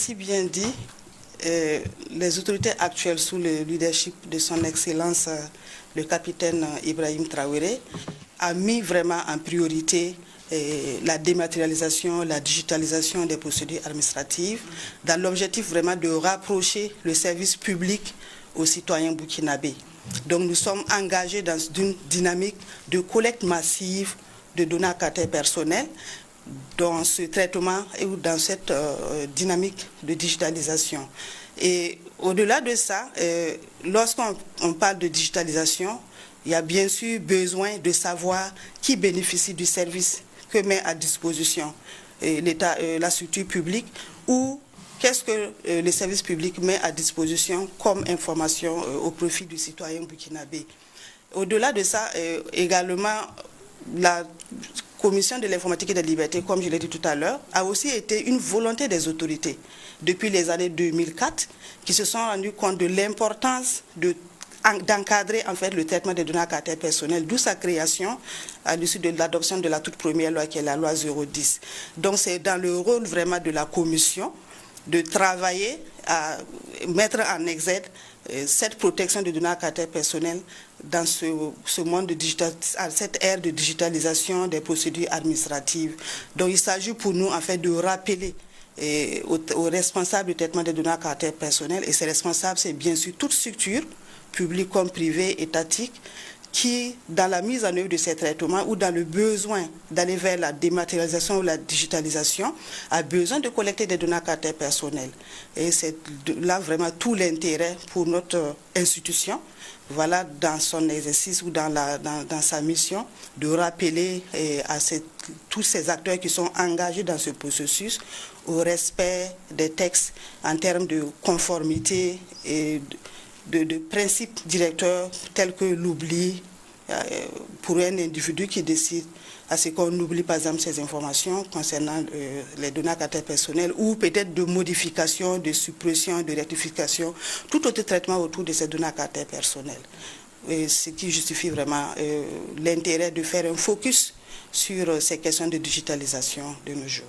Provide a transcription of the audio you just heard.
si bien dit, les autorités actuelles sous le leadership de son Excellence, le capitaine Ibrahim Traoré, a mis vraiment en priorité la dématérialisation, la digitalisation des procédures administratives, dans l'objectif vraiment de rapprocher le service public aux citoyens burkinabés. Donc nous sommes engagés dans une dynamique de collecte massive de données à caractère personnel, dans ce traitement et dans cette dynamique de digitalisation. Et au-delà de ça, lorsqu'on parle de digitalisation, il y a bien sûr besoin de savoir qui bénéficie du service que met à disposition l'État, la structure publique, ou qu'est-ce que le service public met à disposition comme information au profit du citoyen burkinabé. Au-delà de ça, également, la Commission de l'informatique et des libertés, comme je l'ai dit tout à l'heure, a aussi été une volonté des autorités depuis les années 2004 qui se sont rendus compte de l'importance d'encadrer en fait le traitement des données à caractère personnel, d'où sa création à l'issue de l'adoption de la toute première loi qui est la loi 010. Donc c'est dans le rôle vraiment de la Commission de travailler à mettre en exergue cette protection des données à caractère personnel dans ce monde de cette ère de digitalisation des procédures administratives. Donc il s'agit pour nous en fait de rappeler aux responsables du traitement des données à caractère personnel, et ces responsables c'est bien sûr toute structure, publique comme privée, étatique, qui, dans la mise en œuvre de ces traitements ou dans le besoin d'aller vers la dématérialisation ou la digitalisation, a besoin de collecter des données à caractère personnel. Et c'est là vraiment tout l'intérêt pour notre institution, voilà, dans son exercice ou dans sa mission, de rappeler à tous ces acteurs qui sont engagés dans ce processus au respect des textes en termes de conformité et de principes directeurs tels que l'oubli pour un individu qui décide à ce qu'on oublie par exemple ces informations concernant les données à caractère personnel, ou peut-être de modification, de suppression, de rectification, tout autre traitement autour de ces données à caractère personnel. Et ce qui justifie vraiment l'intérêt de faire un focus sur ces questions de digitalisation de nos jours.